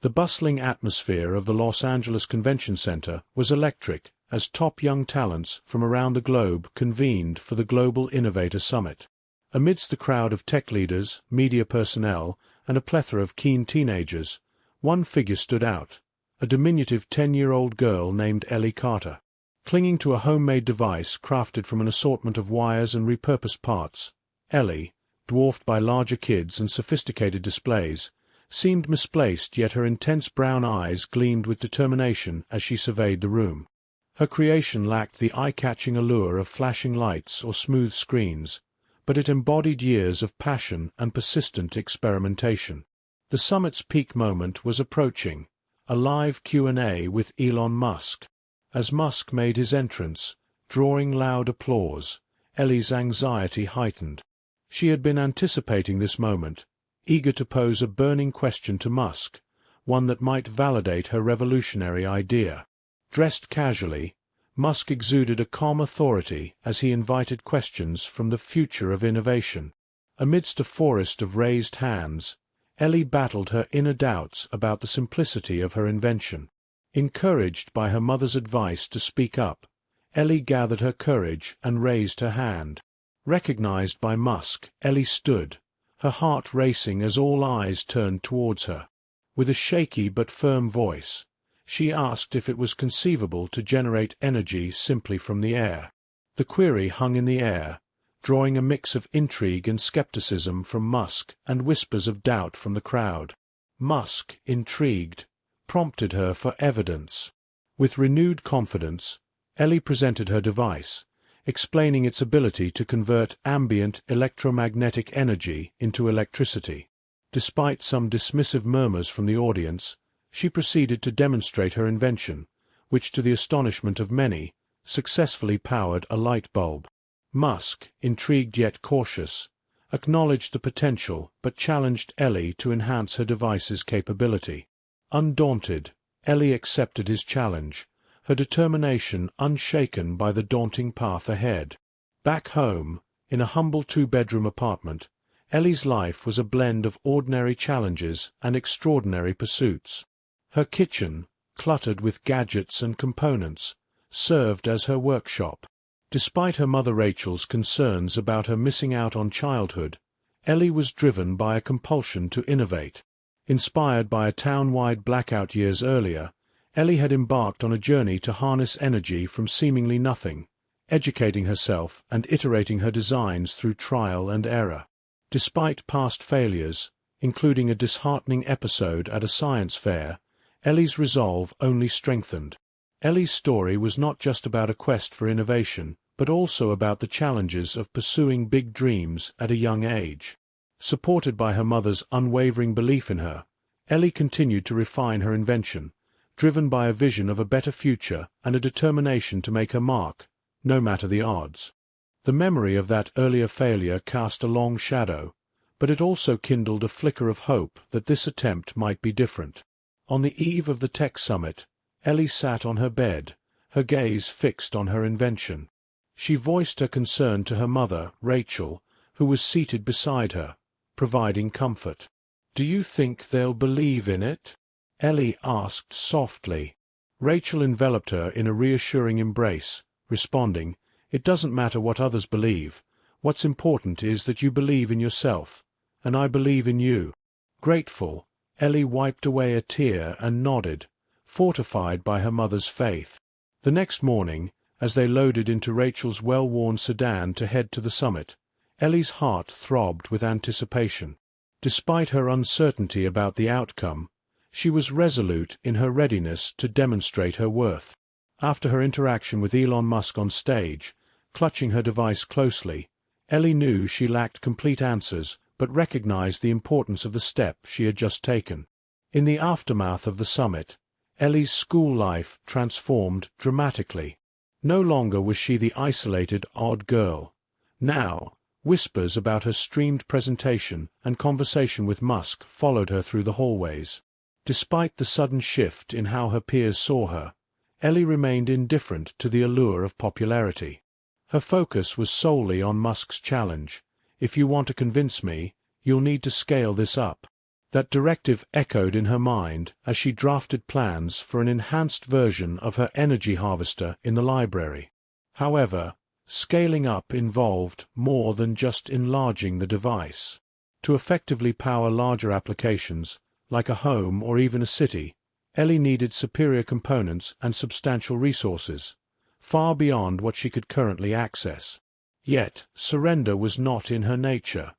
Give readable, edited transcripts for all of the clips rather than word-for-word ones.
The bustling atmosphere of the Los Angeles Convention Center was electric as top young talents from around the globe convened for the Global Innovator Summit. Amidst the crowd of tech leaders, media personnel, and a plethora of keen teenagers, one figure stood out, a diminutive 10-year-old girl named Ellie Carter. Clinging to a homemade device crafted from an assortment of wires and repurposed parts, Ellie, dwarfed by larger kids and sophisticated displays, seemed misplaced, yet her intense brown eyes gleamed with determination as she surveyed the room. Her creation lacked the eye-catching allure of flashing lights or smooth screens, but it embodied years of passion and persistent experimentation. The summit's peak moment was approaching, a live Q&A with Elon Musk. As Musk made his entrance, drawing loud applause, Ellie's anxiety heightened. She had been anticipating this moment, eager to pose a burning question to Musk, one that might validate her revolutionary idea. Dressed casually, Musk exuded a calm authority as he invited questions from the future of innovation. Amidst a forest of raised hands, Ellie battled her inner doubts about the simplicity of her invention. Encouraged by her mother's advice to speak up, Ellie gathered her courage and raised her hand. Recognized by Musk, Ellie stood, her heart racing as all eyes turned towards her. With a shaky but firm voice, she asked if it was conceivable to generate energy simply from the air. The query hung in the air, drawing a mix of intrigue and skepticism from Musk and whispers of doubt from the crowd. Musk, intrigued, prompted her for evidence. With renewed confidence, Ellie presented her device, explaining its ability to convert ambient electromagnetic energy into electricity. Despite some dismissive murmurs from the audience, she proceeded to demonstrate her invention, which, to the astonishment of many, successfully powered a light bulb. Musk, intrigued yet cautious, acknowledged the potential but challenged Ellie to enhance her device's capability. Undaunted, Ellie accepted his challenge, her determination unshaken by the daunting path ahead. Back home, in a humble two-bedroom apartment, Ellie's life was a blend of ordinary challenges and extraordinary pursuits. Her kitchen, cluttered with gadgets and components, served as her workshop. Despite her mother Rachel's concerns about her missing out on childhood, Ellie was driven by a compulsion to innovate. Inspired by a town-wide blackout years earlier, Ellie had embarked on a journey to harness energy from seemingly nothing, educating herself and iterating her designs through trial and error. Despite past failures, including a disheartening episode at a science fair, Ellie's resolve only strengthened. Ellie's story was not just about a quest for innovation, but also about the challenges of pursuing big dreams at a young age. Supported by her mother's unwavering belief in her, Ellie continued to refine her invention, driven by a vision of a better future and a determination to make her mark, no matter the odds. The memory of that earlier failure cast a long shadow, but it also kindled a flicker of hope that this attempt might be different. On the eve of the Tech Summit, Ellie sat on her bed, her gaze fixed on her invention. She voiced her concern to her mother, Rachel, who was seated beside her, providing comfort. "Do you think they'll believe in it?" Ellie asked softly. Rachel enveloped her in a reassuring embrace, responding, "It doesn't matter what others believe. What's important is that you believe in yourself, and I believe in you." Grateful, Ellie wiped away a tear and nodded, fortified by her mother's faith. The next morning, as they loaded into Rachel's well-worn sedan to head to the summit, Ellie's heart throbbed with anticipation. Despite her uncertainty about the outcome, she was resolute in her readiness to demonstrate her worth. After her interaction with Elon Musk on stage, clutching her device closely, Ellie knew she lacked complete answers but recognized the importance of the step she had just taken. In the aftermath of the summit, Ellie's school life transformed dramatically. No longer was she the isolated, odd girl. Now, whispers about her streamed presentation and conversation with Musk followed her through the hallways. Despite the sudden shift in how her peers saw her, Ellie remained indifferent to the allure of popularity. Her focus was solely on Musk's challenge. "If you want to convince me, you'll need to scale this up." That directive echoed in her mind as she drafted plans for an enhanced version of her energy harvester in the library. However, scaling up involved more than just enlarging the device. To effectively power larger applications, like a home or even a city, Ellie needed superior components and substantial resources, far beyond what she could currently access. Yet, surrender was not in her nature.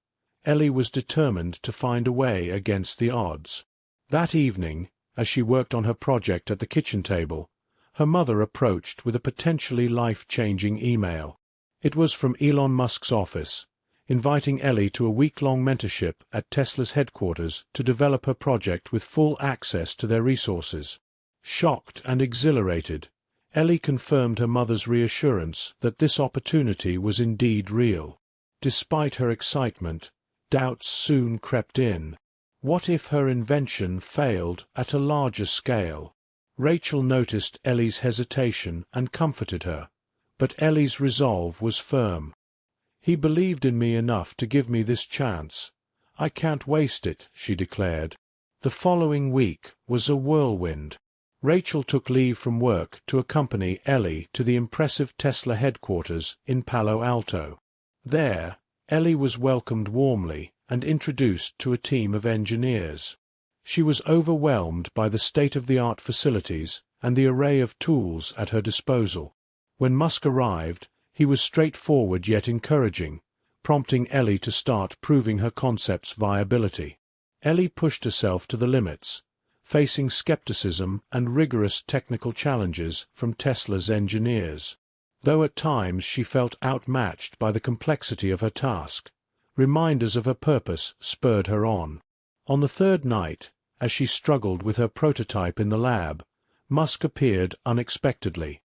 Ellie was determined to find a way against the odds. That evening, as she worked on her project at the kitchen table, her mother approached with a potentially life-changing email. It was from Elon Musk's office, inviting Ellie to a week-long mentorship at Tesla's headquarters to develop her project with full access to their resources. Shocked and exhilarated, Ellie confirmed her mother's reassurance that this opportunity was indeed real. Despite her excitement, doubts soon crept in. What if her invention failed at a larger scale? Rachel noticed Ellie's hesitation and comforted her, but Ellie's resolve was firm. "He believed in me enough to give me this chance. I can't waste it," she declared. The following week was a whirlwind. Rachel took leave from work to accompany Ellie to the impressive Tesla headquarters in Palo Alto. There, Ellie was welcomed warmly and introduced to a team of engineers. She was overwhelmed by the state-of-the-art facilities and the array of tools at her disposal. When Musk arrived, he was straightforward yet encouraging, prompting Ellie to start proving her concept's viability. Ellie pushed herself to the limits, facing skepticism and rigorous technical challenges from Tesla's engineers. Though at times she felt outmatched by the complexity of her task, reminders of her purpose spurred her on. On the third night, as she struggled with her prototype in the lab, Musk appeared unexpectedly.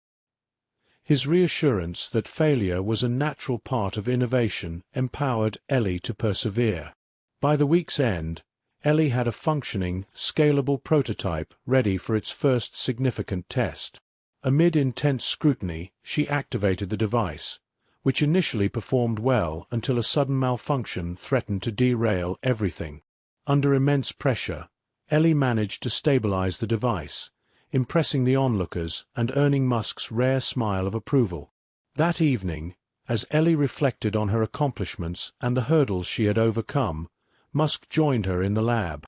His reassurance that failure was a natural part of innovation empowered Ellie to persevere. By the week's end, Ellie had a functioning, scalable prototype ready for its first significant test. Amid intense scrutiny, she activated the device, which initially performed well until a sudden malfunction threatened to derail everything. Under immense pressure, Ellie managed to stabilize the device, impressing the onlookers and earning Musk's rare smile of approval. That evening, as Ellie reflected on her accomplishments and the hurdles she had overcome, Musk joined her in the lab.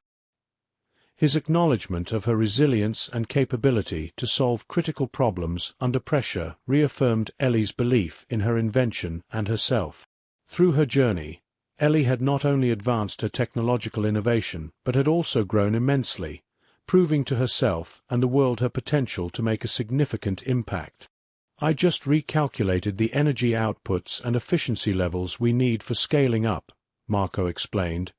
His acknowledgement of her resilience and capability to solve critical problems under pressure reaffirmed Ellie's belief in her invention and herself. Through her journey, Ellie had not only advanced her technological innovation but had also grown immensely, proving to herself and the world her potential to make a significant impact. "I just recalculated the energy outputs and efficiency levels we need for scaling up," Marco explained,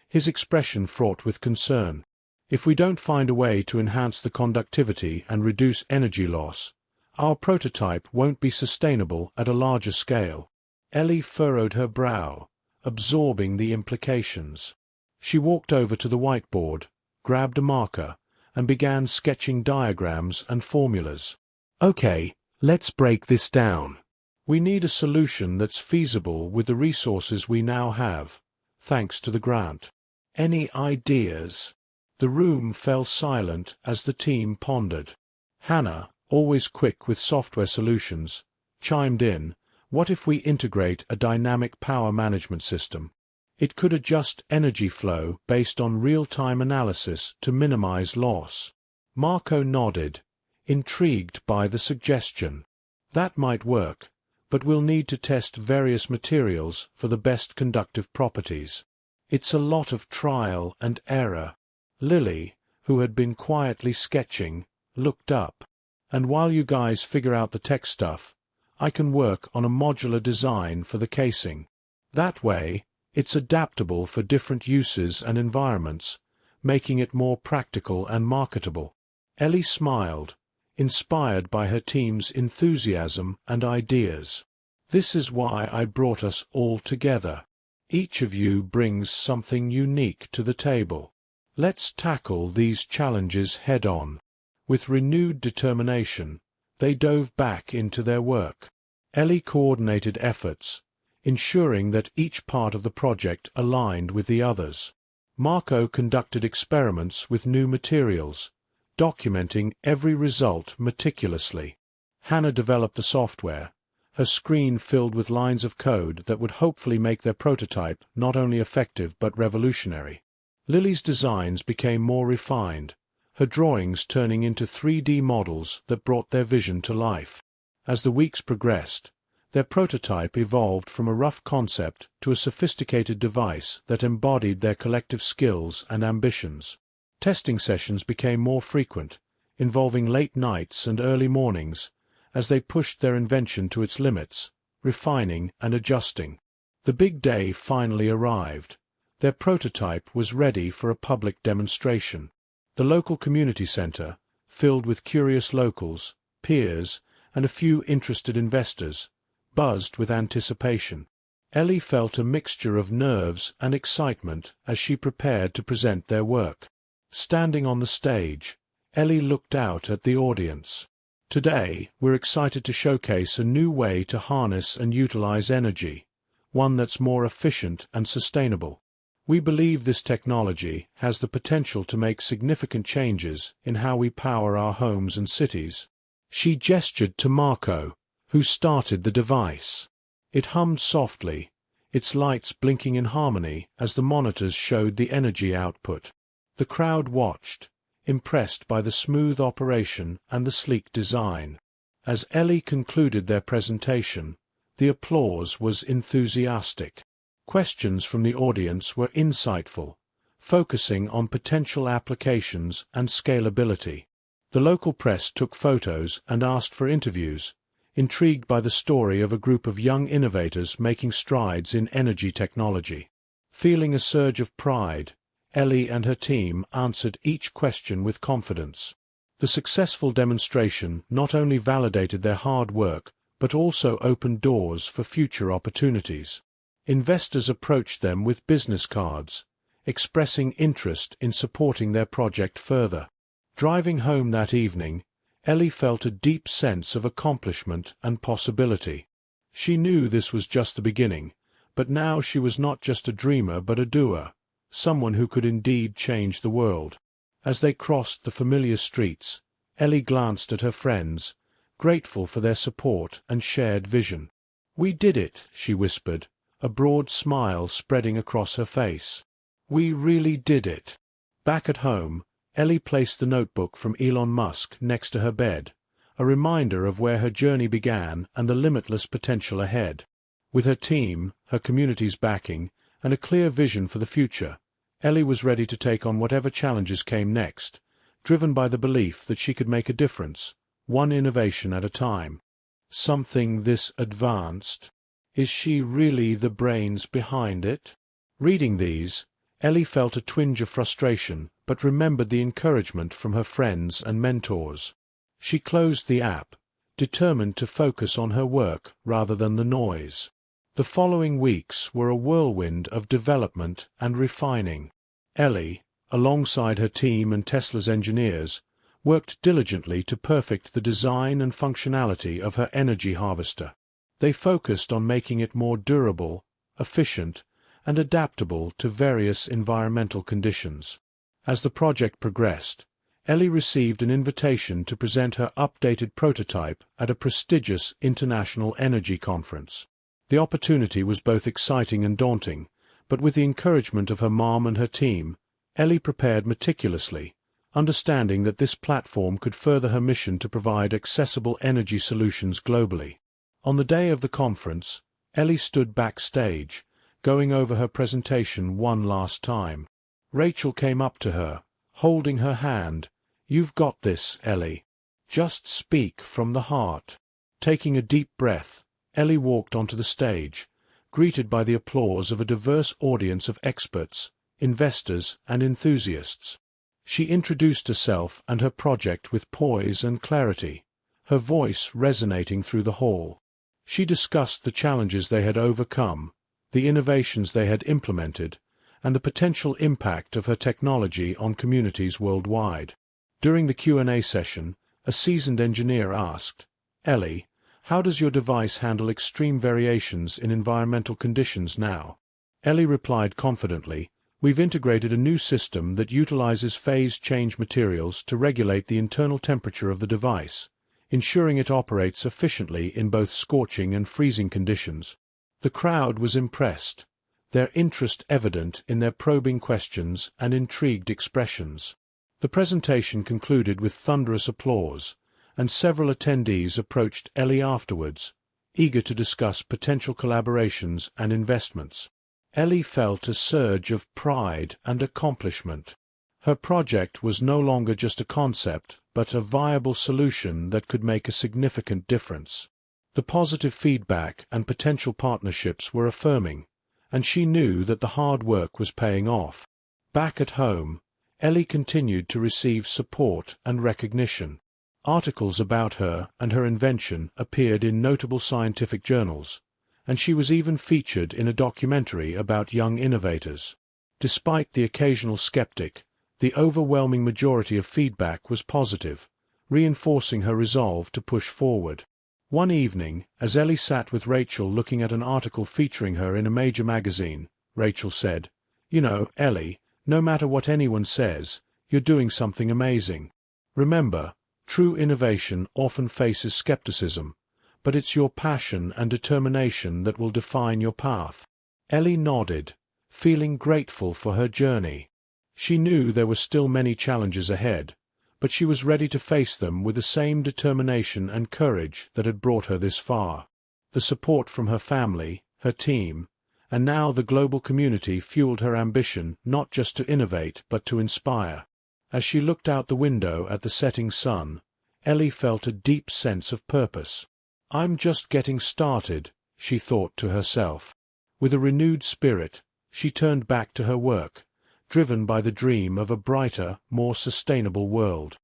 his expression fraught with concern. "If we don't find a way to enhance the conductivity and reduce energy loss, our prototype won't be sustainable at a larger scale." Ellie furrowed her brow, absorbing the implications. She walked over to the whiteboard, grabbed a marker, and began sketching diagrams and formulas. "Okay, let's break this down. We need a solution that's feasible with the resources we now have, thanks to the grant. Any ideas?" The room fell silent as the team pondered. Hannah, always quick with software solutions, chimed in, "What if we integrate a dynamic power management system? It could adjust energy flow based on real-time analysis to minimize loss." Marco nodded, intrigued by the suggestion. "That might work, but we'll need to test various materials for the best conductive properties. It's a lot of trial and error." Lily, who had been quietly sketching, looked up. "And while you guys figure out the tech stuff, I can work on a modular design for the casing. That way, it's adaptable for different uses and environments, making it more practical and marketable." Ellie smiled, inspired by her team's enthusiasm and ideas. "This is why I brought us all together. Each of you brings something unique to the table. Let's tackle these challenges head-on." With renewed determination, they dove back into their work. Ellie coordinated efforts, ensuring that each part of the project aligned with the others. Marco conducted experiments with new materials, documenting every result meticulously. Hannah developed the software, her screen filled with lines of code that would hopefully make their prototype not only effective but revolutionary. Lily's designs became more refined, her drawings turning into 3D models that brought their vision to life. As the weeks progressed, their prototype evolved from a rough concept to a sophisticated device that embodied their collective skills and ambitions. Testing sessions became more frequent, involving late nights and early mornings, as they pushed their invention to its limits, refining and adjusting. The big day finally arrived. Their prototype was ready for a public demonstration. The local community center, filled with curious locals, peers, and a few interested investors, buzzed with anticipation. Ellie felt a mixture of nerves and excitement as she prepared to present their work. Standing on the stage, Ellie looked out at the audience. Today, we're excited to showcase a new way to harness and utilize energy, one that's more efficient and sustainable. We believe this technology has the potential to make significant changes in how we power our homes and cities. She gestured to Marco, who started the device. It hummed softly, its lights blinking in harmony as the monitors showed the energy output. The crowd watched, impressed by the smooth operation and the sleek design. As Ellie concluded their presentation, the applause was enthusiastic. Questions from the audience were insightful, focusing on potential applications and scalability. The local press took photos and asked for interviews, intrigued by the story of a group of young innovators making strides in energy technology. Feeling a surge of pride, Ellie and her team answered each question with confidence. The successful demonstration not only validated their hard work, but also opened doors for future opportunities. Investors approached them with business cards, expressing interest in supporting their project further. Driving home that evening, Ellie felt a deep sense of accomplishment and possibility. She knew this was just the beginning, but now she was not just a dreamer but a doer, someone who could indeed change the world. As they crossed the familiar streets, Ellie glanced at her friends, grateful for their support and shared vision. "We did it," she whispered, a broad smile spreading across her face. "We really did it." Back at home, Ellie placed the notebook from Elon Musk next to her bed, a reminder of where her journey began and the limitless potential ahead. With her team, her community's backing, and a clear vision for the future, Ellie was ready to take on whatever challenges came next, driven by the belief that she could make a difference, one innovation at a time. Something this advanced? Is she really the brains behind it? Reading these, Ellie felt a twinge of frustration, but remembered the encouragement from her friends and mentors. She closed the app, determined to focus on her work rather than the noise. The following weeks were a whirlwind of development and refining. Ellie, alongside her team and Tesla's engineers, worked diligently to perfect the design and functionality of her energy harvester. They focused on making it more durable, efficient, and adaptable to various environmental conditions. As the project progressed, Ellie received an invitation to present her updated prototype at a prestigious international energy conference. The opportunity was both exciting and daunting, but with the encouragement of her mom and her team, Ellie prepared meticulously, understanding that this platform could further her mission to provide accessible energy solutions globally. On the day of the conference, Ellie stood backstage, going over her presentation one last time. Rachel came up to her, holding her hand. "You've got this, Ellie. Just speak from the heart." Taking a deep breath, Ellie walked onto the stage, greeted by the applause of a diverse audience of experts, investors, and enthusiasts. She introduced herself and her project with poise and clarity, her voice resonating through the hall. She discussed the challenges they had overcome, the innovations they had implemented, and the potential impact of her technology on communities worldwide. During the Q&A session, a seasoned engineer asked, "Ellie, how does your device handle extreme variations in environmental conditions now?" Ellie replied confidently, We've integrated a new system that utilizes phase change materials to regulate the internal temperature of the device, ensuring it operates efficiently in both scorching and freezing conditions. The crowd was impressed, their interest evident in their probing questions and intrigued expressions. The presentation concluded with thunderous applause, and several attendees approached Ellie afterwards, eager to discuss potential collaborations and investments. Ellie felt a surge of pride and accomplishment. Her project was no longer just a concept, but a viable solution that could make a significant difference. The positive feedback and potential partnerships were affirming, and she knew that the hard work was paying off. Back at home, Ellie continued to receive support and recognition. Articles about her and her invention appeared in notable scientific journals, and she was even featured in a documentary about young innovators. Despite the occasional skeptic, the overwhelming majority of feedback was positive, reinforcing her resolve to push forward. One evening, as Ellie sat with Rachel looking at an article featuring her in a major magazine, Rachel said, "You know, Ellie, no matter what anyone says, you're doing something amazing. Remember, true innovation often faces skepticism, but it's your passion and determination that will define your path." Ellie nodded, feeling grateful for her journey. She knew there were still many challenges ahead, but she was ready to face them with the same determination and courage that had brought her this far. The support from her family, her team, and now the global community fueled her ambition not just to innovate but to inspire. As she looked out the window at the setting sun, Ellie felt a deep sense of purpose. "I'm just getting started," she thought to herself. With a renewed spirit, she turned back to her work, driven by the dream of a brighter, more sustainable world.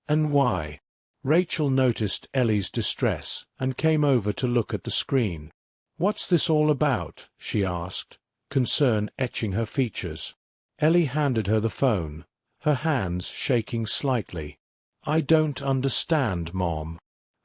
"And why?" Rachel noticed Ellie's distress and came over to look at the screen. "What's this all about?" she asked, concern etching her features. Ellie handed her the phone, her hands shaking slightly. "I don't understand, Mom.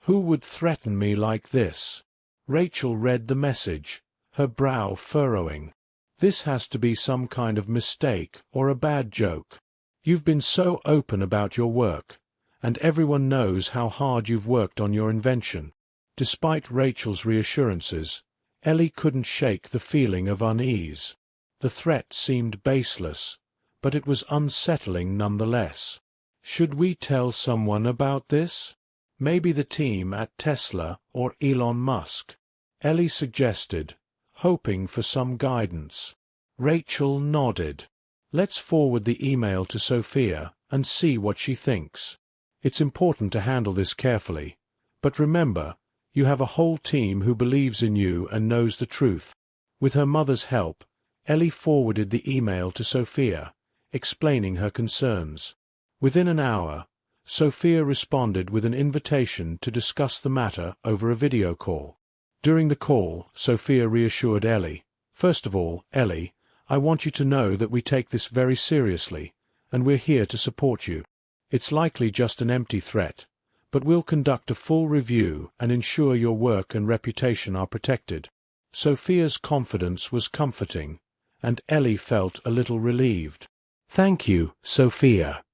Who would threaten me like this?" Rachel read the message, her brow furrowing. "This has to be some kind of mistake or a bad joke. You've been so open about your work, and everyone knows how hard you've worked on your invention." Despite Rachel's reassurances, Ellie couldn't shake the feeling of unease. The threat seemed baseless, but it was unsettling nonetheless. Should we tell someone about this? Maybe the team at Tesla or Elon Musk? Ellie suggested, hoping for some guidance. Rachel nodded. "Let's forward the email to Sophia and see what she thinks. It's important to handle this carefully, but remember, you have a whole team who believes in you and knows the truth." With her mother's help, Ellie forwarded the email to Sophia, explaining her concerns. Within an hour, Sophia responded with an invitation to discuss the matter over a video call. During the call, Sophia reassured Ellie, "First of all, Ellie, I want you to know that we take this very seriously, and we're here to support you. It's likely just an empty threat, but we'll conduct a full review and ensure your work and reputation are protected." Sophia's confidence was comforting, and Ellie felt a little relieved. "Thank you, Sophia.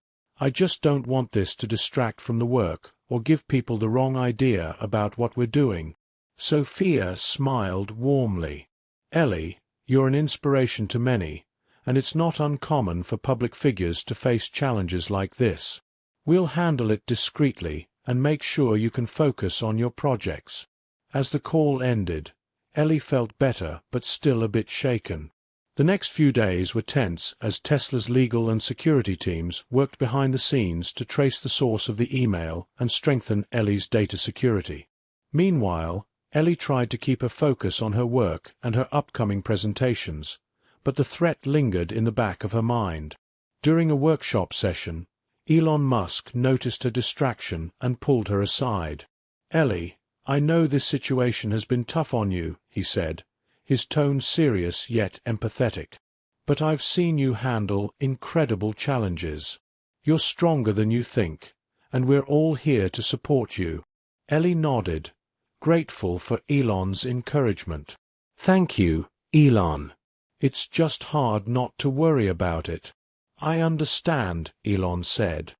I just don't want this to distract from the work or give people the wrong idea about what we're doing." Sophia smiled warmly. "Ellie, you're an inspiration to many, and it's not uncommon for public figures to face challenges like this. We'll handle it discreetly and make sure you can focus on your projects." As the call ended, Ellie felt better but still a bit shaken. The next few days were tense as Tesla's legal and security teams worked behind the scenes to trace the source of the email and strengthen Ellie's data security. Meanwhile, Ellie tried to keep her focus on her work and her upcoming presentations, but the threat lingered in the back of her mind. During a workshop session, Elon Musk noticed her distraction and pulled her aside. "Ellie, I know this situation has been tough on you," he said, his tone serious yet empathetic. "But I've seen you handle incredible challenges. You're stronger than you think, and we're all here to support you." Ellie nodded, grateful for Elon's encouragement. "Thank you, Elon." It's just hard not to worry about it. I understand, Elon said.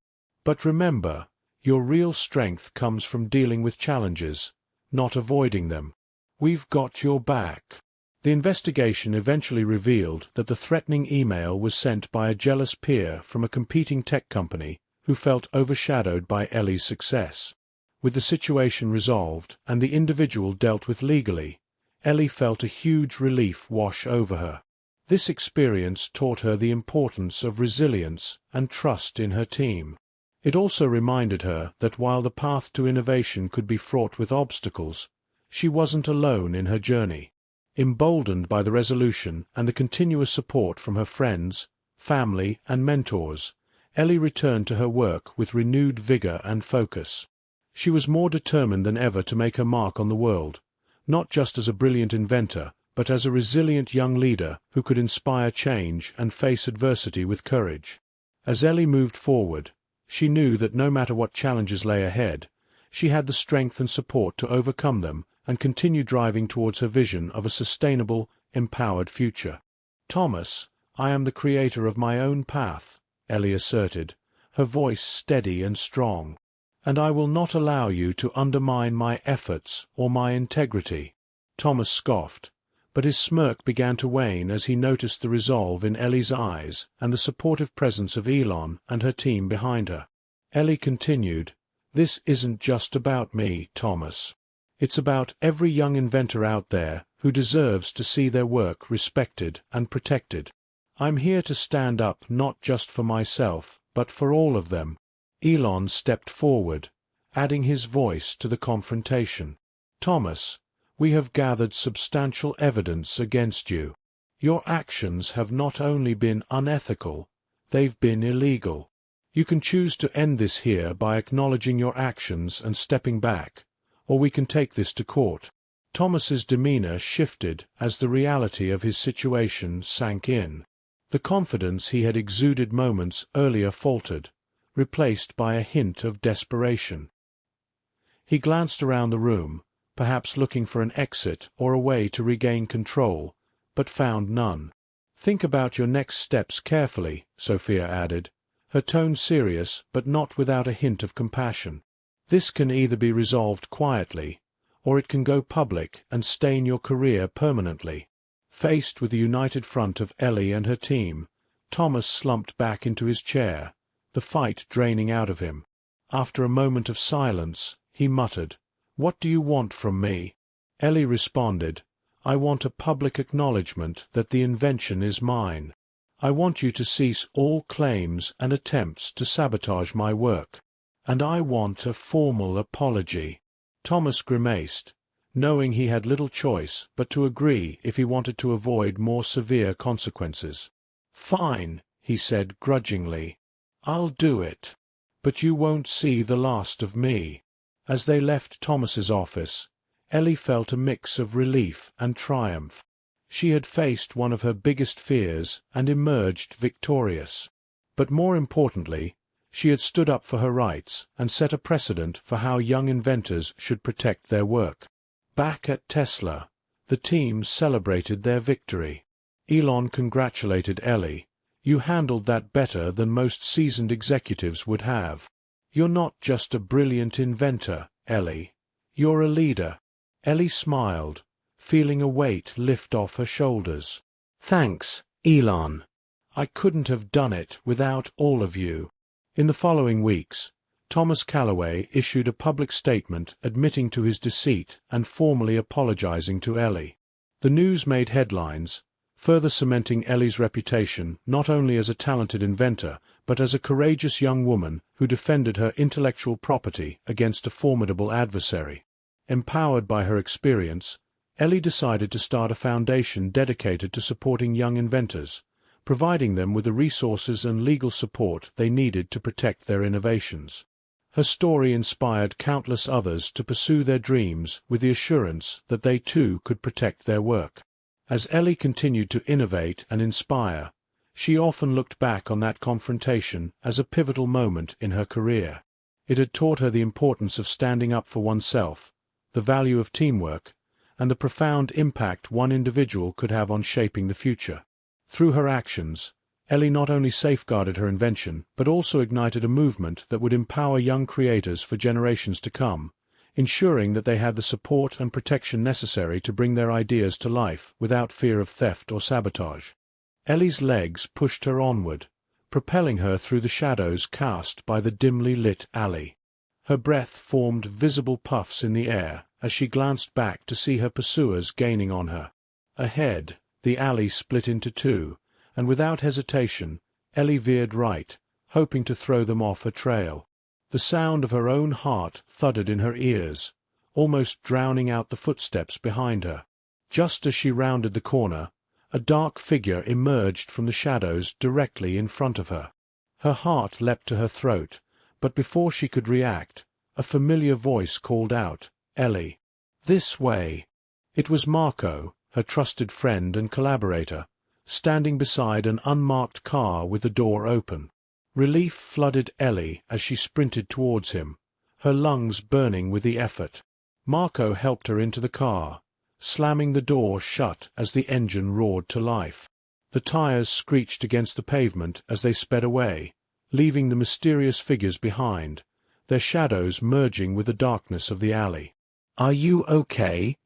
But remember, your real strength comes from dealing with challenges, not avoiding them. We've got your back. The investigation eventually revealed that the threatening email was sent by a jealous peer from a competing tech company who felt overshadowed by Ellie's success. With the situation resolved and the individual dealt with legally, Ellie felt a huge relief wash over her. This experience taught her the importance of resilience and trust in her team. It also reminded her that while the path to innovation could be fraught with obstacles, she wasn't alone in her journey. Emboldened by the resolution and the continuous support from her friends, family, and mentors, Ellie returned to her work with renewed vigor and focus. She was more determined than ever to make her mark on the world, not just as a brilliant inventor, but as a resilient young leader who could inspire change and face adversity with courage. As Ellie moved forward, she knew that no matter what challenges lay ahead, she had the strength and support to overcome them and continue driving towards her vision of a sustainable, empowered future. "Thomas, I am the creator of my own path," Ellie asserted, her voice steady and strong. "And I will not allow you to undermine my efforts or my integrity." Thomas scoffed, but his smirk began to wane as he noticed the resolve in Ellie's eyes and the supportive presence of Elon and her team behind her. Ellie continued, "This isn't just about me, Thomas. It's about every young inventor out there who deserves to see their work respected and protected. I'm here to stand up not just for myself, but for all of them." Elon stepped forward, adding his voice to the confrontation. "Thomas, we have gathered substantial evidence against you. Your actions have not only been unethical, they've been illegal. You can choose to end this here by acknowledging your actions and stepping back, or we can take this to court." Thomas's demeanor shifted as the reality of his situation sank in. The confidence he had exuded moments earlier faltered, replaced by a hint of desperation. He glanced around the room, perhaps looking for an exit or a way to regain control, but found none. "Think about your next steps carefully," Sophia added, her tone serious but not without a hint of compassion. "This can either be resolved quietly, or it can go public and stain your career permanently." Faced with the united front of Ellie and her team, Thomas slumped back into his chair, the fight draining out of him. After a moment of silence, he muttered, "What do you want from me?" Ellie responded, "I want a public acknowledgement that the invention is mine. I want you to cease all claims and attempts to sabotage my work. And I want a formal apology." Thomas grimaced, knowing he had little choice but to agree if he wanted to avoid more severe consequences. "Fine," he said grudgingly. "I'll do it. But you won't see the last of me." As they left Thomas's office, Ellie felt a mix of relief and triumph. She had faced one of her biggest fears and emerged victorious. But more importantly, she had stood up for her rights and set a precedent for how young inventors should protect their work. Back at Tesla, the team celebrated their victory. Elon congratulated Ellie. "You handled that better than most seasoned executives would have. You're not just a brilliant inventor, Ellie. You're a leader." Ellie smiled, feeling a weight lift off her shoulders. "Thanks, Elon. I couldn't have done it without all of you." In the following weeks, Thomas Calloway issued a public statement admitting to his deceit and formally apologizing to Ellie. The news made headlines, further cementing Ellie's reputation not only as a talented inventor, but as a courageous young woman who defended her intellectual property against a formidable adversary. Empowered by her experience, Ellie decided to start a foundation dedicated to supporting young inventors, providing them with the resources and legal support they needed to protect their innovations. Her story inspired countless others to pursue their dreams with the assurance that they too could protect their work. As Ellie continued to innovate and inspire, she often looked back on that confrontation as a pivotal moment in her career. It had taught her the importance of standing up for oneself, the value of teamwork, and the profound impact one individual could have on shaping the future. Through her actions, Ellie not only safeguarded her invention but also ignited a movement that would empower young creators for generations to come, ensuring that they had the support and protection necessary to bring their ideas to life without fear of theft or sabotage. Ellie's legs pushed her onward, propelling her through the shadows cast by the dimly lit alley. Her breath formed visible puffs in the air as she glanced back to see her pursuers gaining on her. Ahead, the alley split into two, and without hesitation, Ellie veered right, hoping to throw them off her trail. The sound of her own heart thudded in her ears, almost drowning out the footsteps behind her. Just as she rounded the corner, a dark figure emerged from the shadows directly in front of her. Her heart leapt to her throat, but before she could react, a familiar voice called out, "Ellie, this way." It was Marco, her trusted friend and collaborator, standing beside an unmarked car with the door open. Relief flooded Ellie as she sprinted towards him, her lungs burning with the effort. Marco helped her into the car, slamming the door shut as the engine roared to life. The tires screeched against the pavement as they sped away, leaving the mysterious figures behind, their shadows merging with the darkness of the alley. "Are you okay?"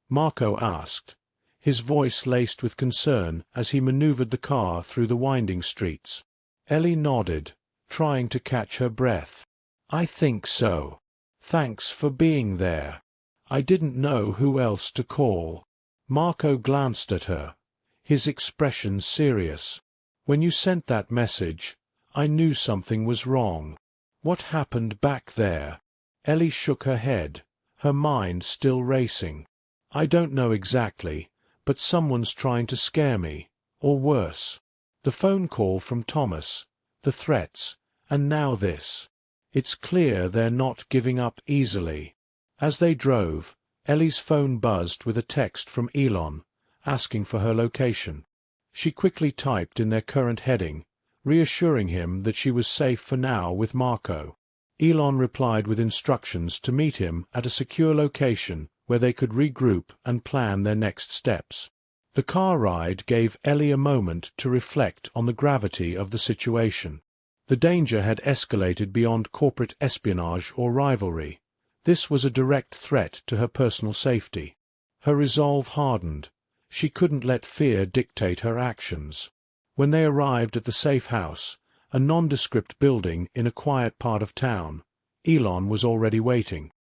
Marco asked, his voice laced with concern as he maneuvered the car through the winding streets. Ellie nodded, trying to catch her breath. "I think so. Thanks for being there. I didn't know who else to call." Marco glanced at her, his expression serious. "When you sent that message, I knew something was wrong. What happened back there?" Ellie shook her head, her mind still racing. "I don't know exactly, but someone's trying to scare me, or worse. The phone call from Thomas, the threats, and now this. It's clear they're not giving up easily." As they drove, Ellie's phone buzzed with a text from Elon, asking for her location. She quickly typed in their current heading, reassuring him that she was safe for now with Marco. Elon replied with instructions to meet him at a secure location where they could regroup and plan their next steps. The car ride gave Ellie a moment to reflect on the gravity of the situation. The danger had escalated beyond corporate espionage or rivalry. This was a direct threat to her personal safety. Her resolve hardened. She couldn't let fear dictate her actions. When they arrived at the safe house, a nondescript building in a quiet part of town, Elon was already waiting.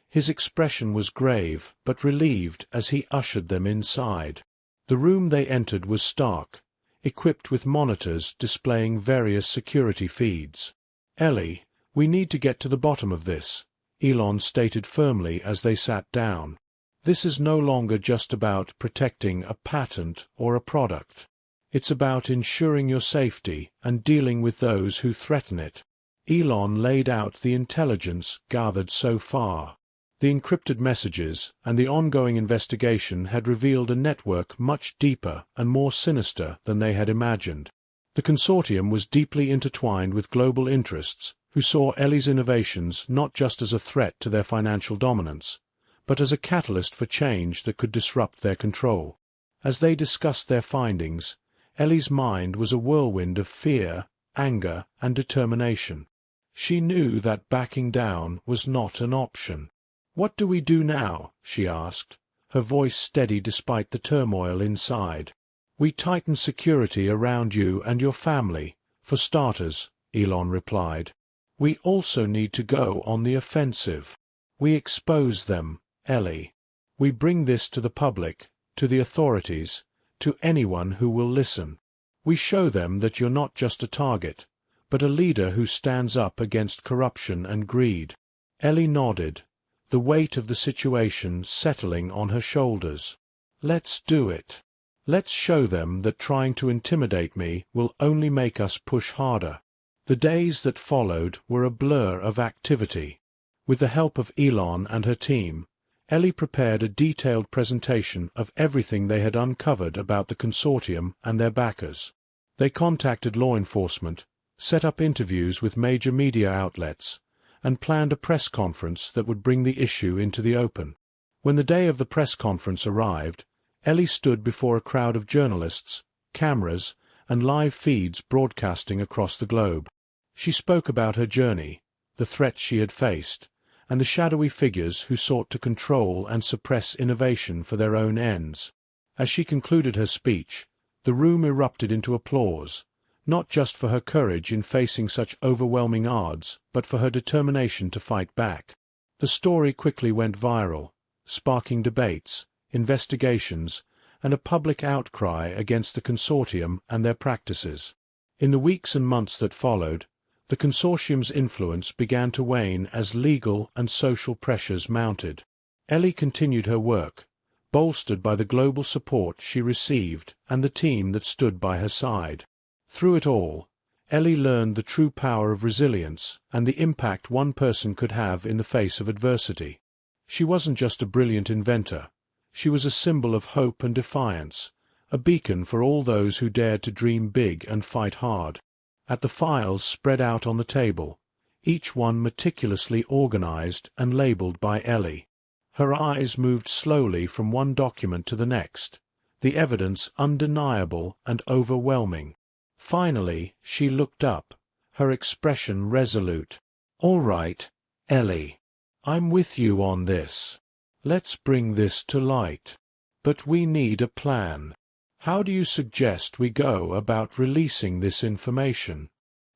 His expression was grave but relieved as he ushered them inside. The room they entered was stark, equipped with monitors displaying various security feeds. "Ellie, we need to get to the bottom of this," Elon stated firmly as they sat down. "This is no longer just about protecting a patent or a product. It's about ensuring your safety and dealing with those who threaten it." Elon laid out the intelligence gathered so far. The encrypted messages and the ongoing investigation had revealed a network much deeper and more sinister than they had imagined. The consortium was deeply intertwined with global interests who saw Ellie's innovations not just as a threat to their financial dominance, but as a catalyst for change that could disrupt their control. As they discussed their findings, Ellie's mind was a whirlwind of fear, anger, and determination. She knew that backing down was not an option. "What do we do now?" she asked, her voice steady despite the turmoil inside. "We tighten security around you and your family, for starters," Elon replied. "We also need to go on the offensive. We expose them, Ellie. We bring this to the public, to the authorities, to anyone who will listen. We show them that you're not just a target, but a leader who stands up against corruption and greed." Ellie nodded, the weight of the situation settling on her shoulders. "Let's do it. Let's show them that trying to intimidate me will only make us push harder." The days that followed were a blur of activity. With the help of Elon and her team, Ellie prepared a detailed presentation of everything they had uncovered about the consortium and their backers. They contacted law enforcement, set up interviews with major media outlets, and planned a press conference that would bring the issue into the open. When the day of the press conference arrived, Ellie stood before a crowd of journalists, cameras, and live feeds broadcasting across the globe. She spoke about her journey, the threats she had faced, and the shadowy figures who sought to control and suppress innovation for their own ends. As she concluded her speech, the room erupted into applause, not just for her courage in facing such overwhelming odds, but for her determination to fight back. The story quickly went viral, sparking debates, investigations, and a public outcry against the consortium and their practices. In the weeks and months that followed, the consortium's influence began to wane as legal and social pressures mounted. Ellie continued her work, bolstered by the global support she received and the team that stood by her side. Through it all, Ellie learned the true power of resilience and the impact one person could have in the face of adversity. She wasn't just a brilliant inventor. She was a symbol of hope and defiance, a beacon for all those who dared to dream big and fight hard. At the files spread out on the table, each one meticulously organized and labeled by Ellie. Her eyes moved slowly from one document to the next, the evidence undeniable and overwhelming. Finally, she looked up, her expression resolute. "All right, Ellie. I'm with you on this. Let's bring this to light. But we need a plan. How do you suggest we go about releasing this information?"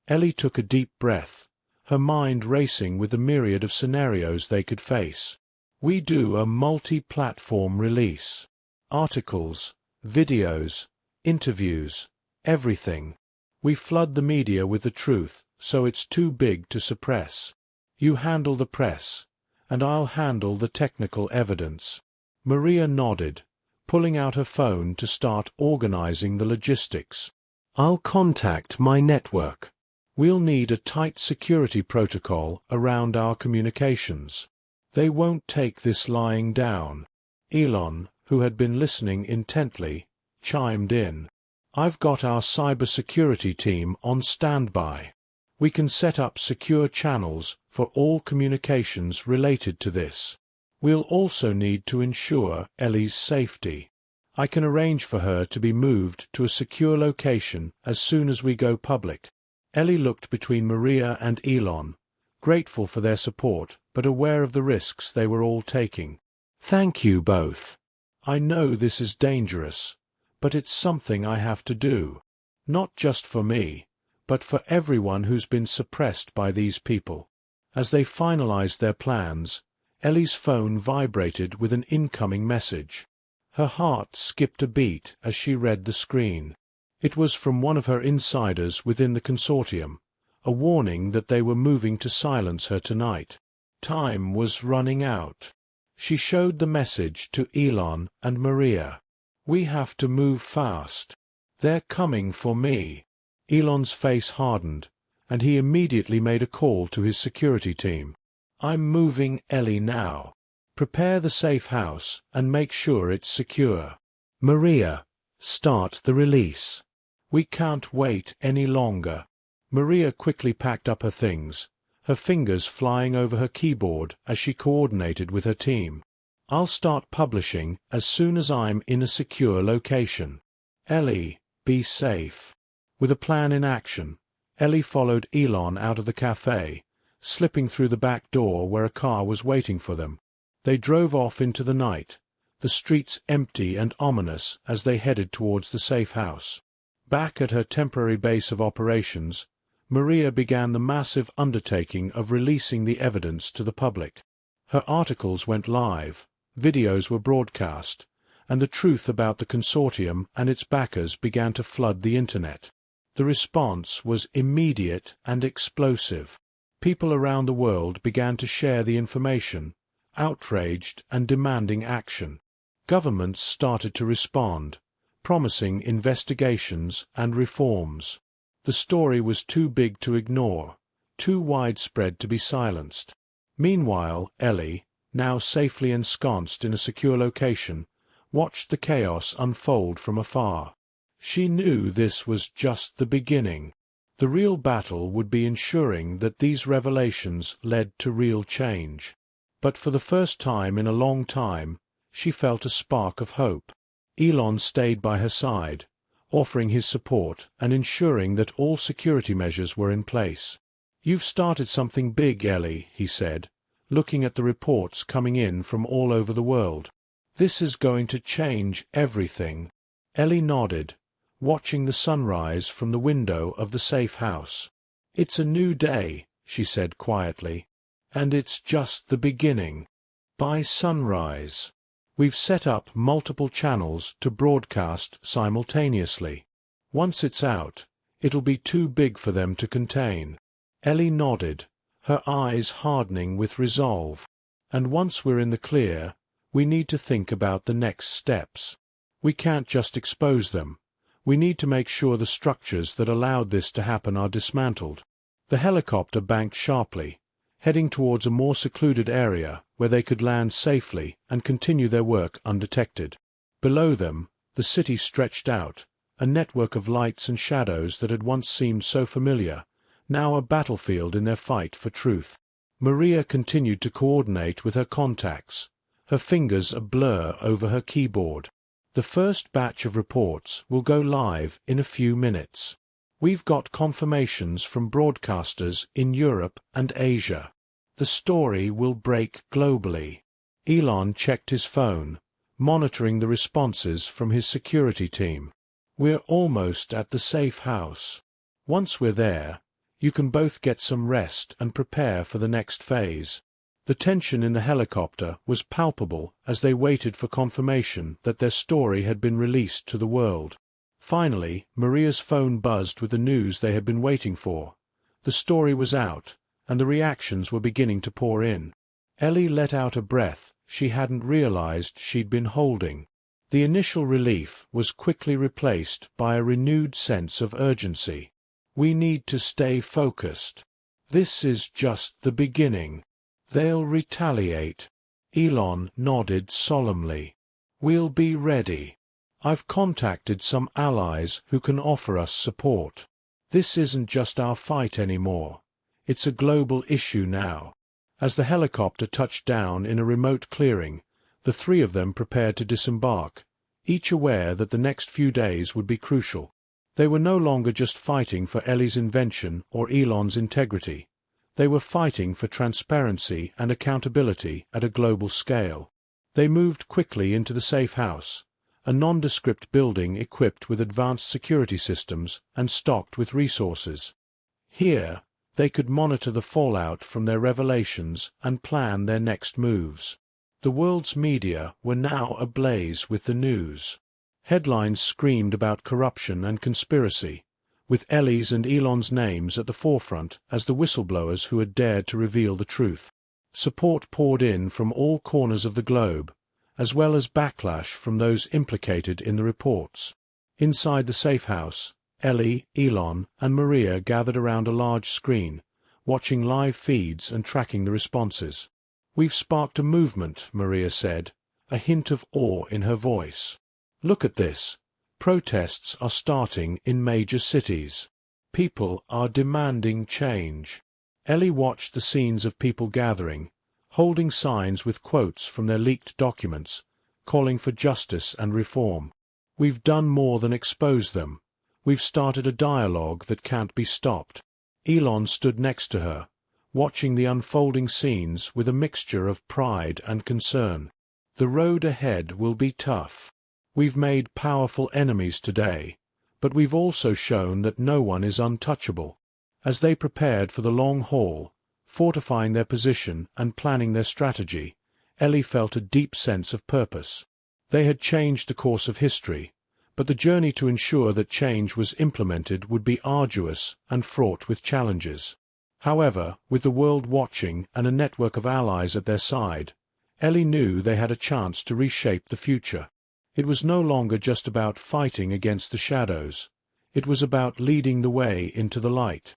Ellie took a deep breath, her mind racing with the myriad of scenarios they could face. "We do a multi-platform release. Articles, videos, interviews, everything. We flood the media with the truth, so it's too big to suppress. You handle the press, and I'll handle the technical evidence." Maria nodded, pulling out her phone to start organizing the logistics. "I'll contact my network. We'll need a tight security protocol around our communications. They won't take this lying down." Elon, who had been listening intently, chimed in. "I've got our cybersecurity team on standby. We can set up secure channels for all communications related to this. We'll also need to ensure Ellie's safety. I can arrange for her to be moved to a secure location as soon as we go public." Ellie looked between Maria and Elon, grateful for their support but aware of the risks they were all taking. "Thank you both. I know this is dangerous, but it's something I have to do. Not just for me, but for everyone who's been suppressed by these people." As they finalized their plans, Ellie's phone vibrated with an incoming message. Her heart skipped a beat as she read the screen. It was from one of her insiders within the consortium, a warning that they were moving to silence her tonight. Time was running out. She showed the message to Elon and Maria. "We have to move fast. They're coming for me." Elon's face hardened, and he immediately made a call to his security team. "I'm moving Ellie now. Prepare the safe house and make sure it's secure. Maria, start the release. We can't wait any longer." Maria quickly packed up her things, her fingers flying over her keyboard as she coordinated with her team. "I'll start publishing as soon as I'm in a secure location. Ellie, be safe." With a plan in action, Ellie followed Elon out of the cafe, slipping through the back door where a car was waiting for them. They drove off into the night, the streets empty and ominous as they headed towards the safe house. Back at her temporary base of operations, Maria began the massive undertaking of releasing the evidence to the public. Her articles went live, videos were broadcast, and the truth about the consortium and its backers began to flood the Internet. The response was immediate and explosive. People around the world began to share the information, outraged and demanding action. Governments started to respond, promising investigations and reforms. The story was too big to ignore, too widespread to be silenced. Meanwhile, Ellie, now safely ensconced in a secure location, watched the chaos unfold from afar. She knew this was just the beginning. The real battle would be ensuring that these revelations led to real change. But for the first time in a long time, she felt a spark of hope. Elon stayed by her side, offering his support and ensuring that all security measures were in place. "You've started something big, Ellie," he said, looking at the reports coming in from all over the world. "This is going to change everything." Ellie nodded, watching the sunrise from the window of the safe house. "It's a new day," she said quietly, "and it's just the beginning." By sunrise, we've set up multiple channels to broadcast simultaneously. Once it's out, it'll be too big for them to contain. Ellie nodded, her eyes hardening with resolve. "And once we're in the clear, we need to think about the next steps. We can't just expose them. We need to make sure the structures that allowed this to happen are dismantled." The helicopter banked sharply, heading towards a more secluded area where they could land safely and continue their work undetected. Below them, the city stretched out, a network of lights and shadows that had once seemed so familiar, now a battlefield in their fight for truth. Maria continued to coordinate with her contacts, her fingers a blur over her keyboard. "The first batch of reports will go live in a few minutes. We've got confirmations from broadcasters in Europe and Asia. The story will break globally." Elon checked his phone, monitoring the responses from his security team. "We're almost at the safe house. Once we're there, you can both get some rest and prepare for the next phase." The tension in the helicopter was palpable as they waited for confirmation that their story had been released to the world. Finally, Maria's phone buzzed with the news they had been waiting for. The story was out, and the reactions were beginning to pour in. Ellie let out a breath she hadn't realized she'd been holding. The initial relief was quickly replaced by a renewed sense of urgency. "We need to stay focused. This is just the beginning. They'll retaliate." Elon nodded solemnly. "We'll be ready. I've contacted some allies who can offer us support. This isn't just our fight anymore. It's a global issue now." As the helicopter touched down in a remote clearing, the three of them prepared to disembark, each aware that the next few days would be crucial. They were no longer just fighting for Ellie's invention or Elon's integrity. They were fighting for transparency and accountability at a global scale. They moved quickly into the safe house, a nondescript building equipped with advanced security systems and stocked with resources. Here, they could monitor the fallout from their revelations and plan their next moves. The world's media were now ablaze with the news. Headlines screamed about corruption and conspiracy, with Ellie's and Elon's names at the forefront as the whistleblowers who had dared to reveal the truth. Support poured in from all corners of the globe, as well as backlash from those implicated in the reports. Inside the safe house, Ellie, Elon, and Maria gathered around a large screen, watching live feeds and tracking the responses. "We've sparked a movement," Maria said, a hint of awe in her voice. "Look at this. Protests are starting in major cities. People are demanding change." Ellie watched the scenes of people gathering, holding signs with quotes from their leaked documents, calling for justice and reform. "We've done more than expose them. We've started a dialogue that can't be stopped." Elon stood next to her, watching the unfolding scenes with a mixture of pride and concern. "The road ahead will be tough. We've made powerful enemies today, but we've also shown that no one is untouchable." As they prepared for the long haul, fortifying their position and planning their strategy, Ellie felt a deep sense of purpose. They had changed the course of history, but the journey to ensure that change was implemented would be arduous and fraught with challenges. However, with the world watching and a network of allies at their side, Ellie knew they had a chance to reshape the future. It was no longer just about fighting against the shadows. It was about leading the way into the light.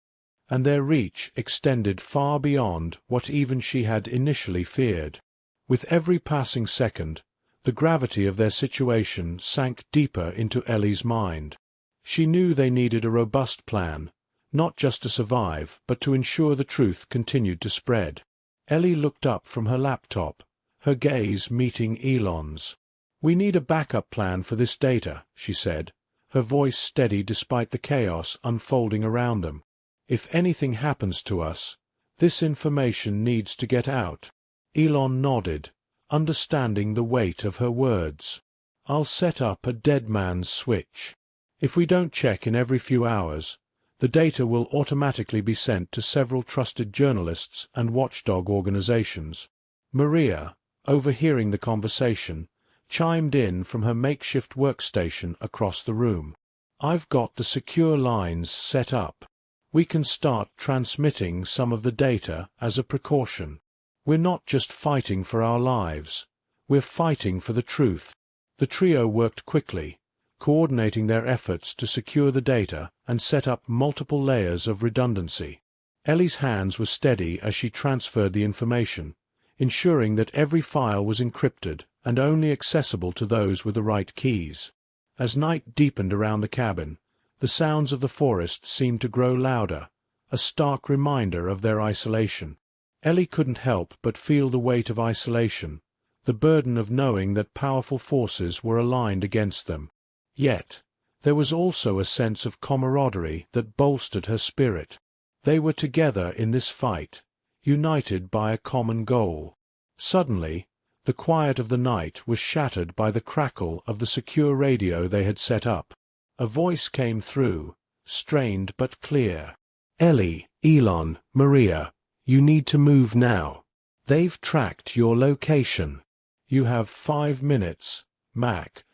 And their reach extended far beyond what even she had initially feared. With every passing second, the gravity of their situation sank deeper into Ellie's mind. She knew they needed a robust plan, not just to survive, but to ensure the truth continued to spread. Ellie looked up from her laptop, her gaze meeting Elon's. "We need a backup plan for this data," she said, her voice steady despite the chaos unfolding around them. "If anything happens to us, this information needs to get out." Elon nodded, understanding the weight of her words. "I'll set up a dead man's switch. If we don't check in every few hours, the data will automatically be sent to several trusted journalists and watchdog organizations." Maria, overhearing the conversation, chimed in from her makeshift workstation across the room. "I've got the secure lines set up. We can start transmitting some of the data as a precaution. We're not just fighting for our lives, we're fighting for the truth." The trio worked quickly, coordinating their efforts to secure the data and set up multiple layers of redundancy. Ellie's hands were steady as she transferred the information, ensuring that every file was encrypted and only accessible to those with the right keys. As night deepened around the cabin, the sounds of the forest seemed to grow louder, a stark reminder of their isolation. Ellie couldn't help but feel the weight of isolation, the burden of knowing that powerful forces were aligned against them. Yet, there was also a sense of camaraderie that bolstered her spirit. They were together in this fight, united by a common goal. Suddenly, the quiet of the night was shattered by the crackle of the secure radio they had set up. A voice came through, strained but clear. "Ellie, Elon, Maria, you need to move now. They've tracked your location. You have 5 minutes, Mac."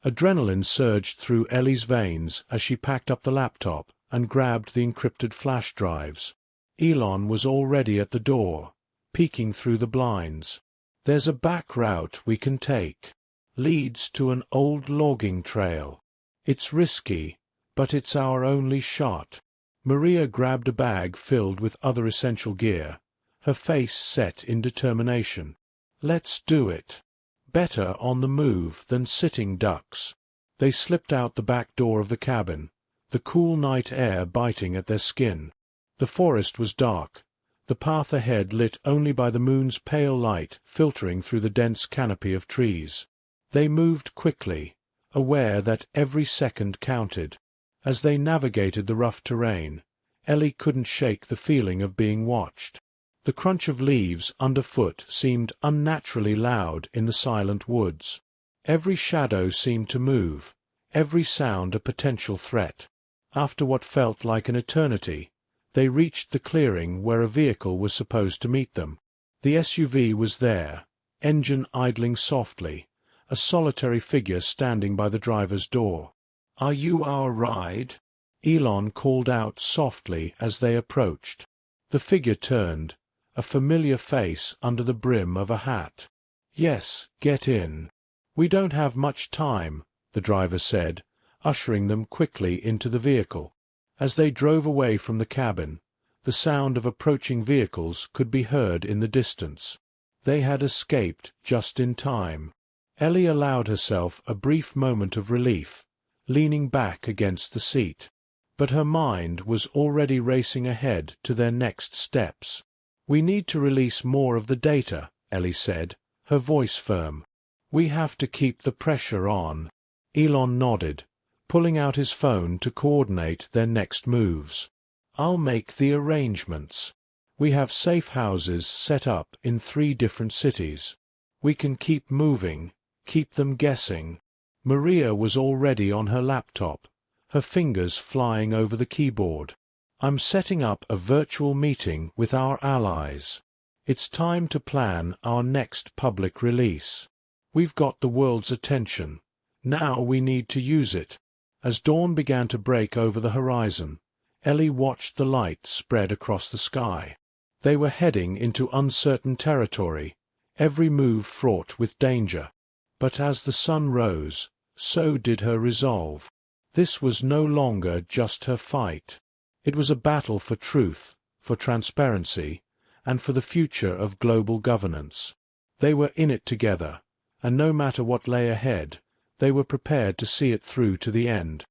Adrenaline surged through Ellie's veins as she packed up the laptop and grabbed the encrypted flash drives. Elon was already at the door, peeking through the blinds. "There's a back route we can take. Leads to an old logging trail. It's risky, but it's our only shot." Maria grabbed a bag filled with other essential gear, her face set in determination. "Let's do it. Better on the move than sitting ducks." They slipped out the back door of the cabin, the cool night air biting at their skin. The forest was dark, the path ahead lit only by the moon's pale light filtering through the dense canopy of trees. They moved quickly, aware that every second counted. As they navigated the rough terrain, Ellie couldn't shake the feeling of being watched. The crunch of leaves underfoot seemed unnaturally loud in the silent woods. Every shadow seemed to move, every sound a potential threat. After what felt like an eternity, they reached the clearing where a vehicle was supposed to meet them. The SUV was there, engine idling softly, a solitary figure standing by the driver's door. "Are you our ride?" Elon called out softly as they approached. The figure turned, a familiar face under the brim of a hat. "Yes, get in." "We don't have much time," the driver said, ushering them quickly into the vehicle. As they drove away from the cabin, the sound of approaching vehicles could be heard in the distance. They had escaped just in time. Ellie allowed herself a brief moment of relief, leaning back against the seat. But her mind was already racing ahead to their next steps. "We need to release more of the data," Ellie said, her voice firm. "We have to keep the pressure on." Elon nodded, pulling out his phone to coordinate their next moves. "I'll make the arrangements. We have safe houses set up in 3 different cities. We can keep moving, keep them guessing." Maria was already on her laptop, her fingers flying over the keyboard. "I'm setting up a virtual meeting with our allies. It's time to plan our next public release. We've got the world's attention. Now we need to use it." As dawn began to break over the horizon, Ellie watched the light spread across the sky. They were heading into uncertain territory, every move fraught with danger. But as the sun rose, so did her resolve. This was no longer just her fight. It was a battle for truth, for transparency, and for the future of global governance. They were in it together, and no matter what lay ahead, they were prepared to see it through to the end.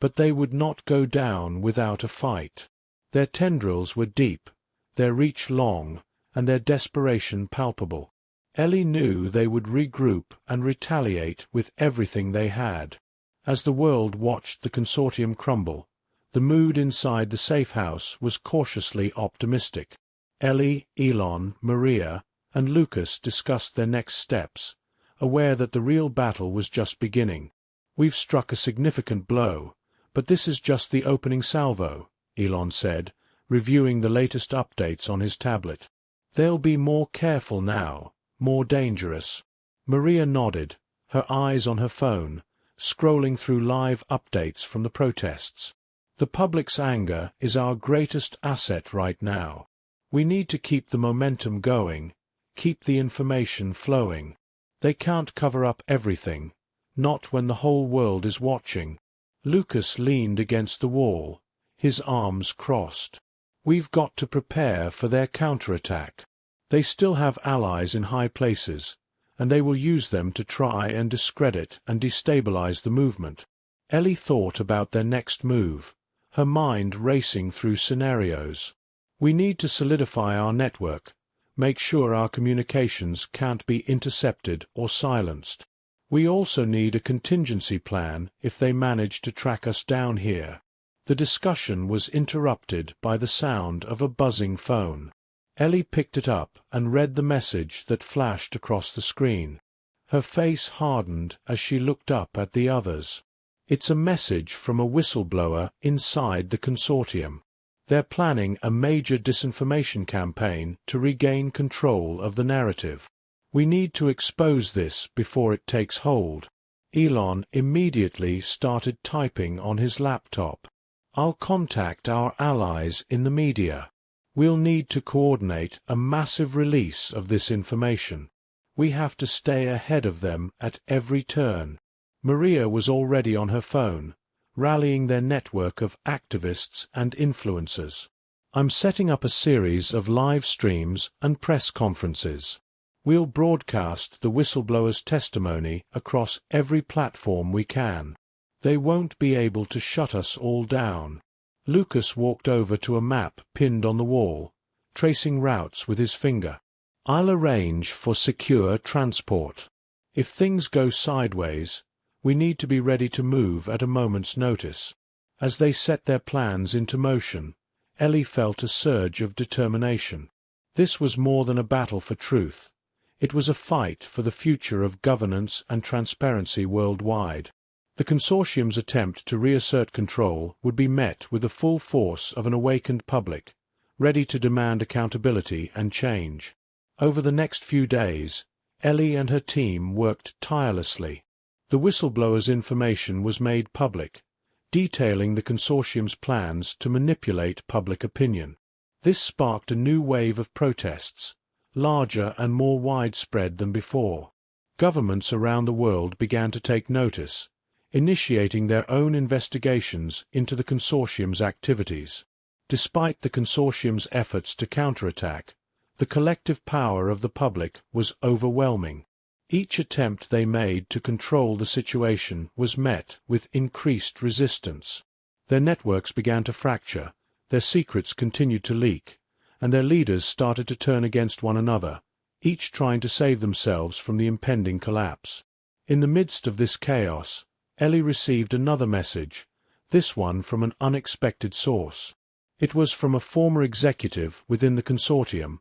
But they would not go down without a fight. Their tendrils were deep, their reach long, and their desperation palpable. Ellie knew they would regroup and retaliate with everything they had. As the world watched the consortium crumble, the mood inside the safe house was cautiously optimistic. Ellie, Elon, Maria, and Lucas discussed their next steps, aware that the real battle was just beginning. "We've struck a significant blow, but this is just the opening salvo," Elon said, reviewing the latest updates on his tablet. "They'll be more careful now, more dangerous." Maria nodded, her eyes on her phone, scrolling through live updates from the protests. "The public's anger is our greatest asset right now. We need to keep the momentum going, keep the information flowing. They can't cover up everything, not when the whole world is watching." Lucas leaned against the wall, his arms crossed. "We've got to prepare for their counterattack. They still have allies in high places, and they will use them to try and discredit and destabilize the movement." Ellie thought about their next move, her mind racing through scenarios. "We need to solidify our network, make sure our communications can't be intercepted or silenced. We also need a contingency plan if they manage to track us down here." The discussion was interrupted by the sound of a buzzing phone. Ellie picked it up and read the message that flashed across the screen. Her face hardened as she looked up at the others. It's a message from a whistleblower inside the consortium. They're planning a major disinformation campaign to regain control of the narrative. We need to expose this before it takes hold. Elon immediately started typing on his laptop. "I'll contact our allies in the media. We'll need to coordinate a massive release of this information. We have to stay ahead of them at every turn." Maria was already on her phone, rallying their network of activists and influencers. "I'm setting up a series of live streams and press conferences. We'll broadcast the whistleblower's testimony across every platform we can. They won't be able to shut us all down." Lucas walked over to a map pinned on the wall, tracing routes with his finger. "I'll arrange for secure transport. If things go sideways, we need to be ready to move at a moment's notice." As they set their plans into motion, Ellie felt a surge of determination. This was more than a battle for truth. It was a fight for the future of governance and transparency worldwide. The consortium's attempt to reassert control would be met with the full force of an awakened public, ready to demand accountability and change. Over the next few days, Ellie and her team worked tirelessly. The whistleblower's information was made public, detailing the consortium's plans to manipulate public opinion. This sparked a new wave of protests, larger and more widespread than before. Governments around the world began to take notice, initiating their own investigations into the consortium's activities. Despite the consortium's efforts to counterattack, the collective power of the public was overwhelming. Each attempt they made to control the situation was met with increased resistance. Their networks began to fracture, their secrets continued to leak, and their leaders started to turn against one another, each trying to save themselves from the impending collapse. In the midst of this chaos, Ellie received another message, this one from an unexpected source. It was from a former executive within the consortium,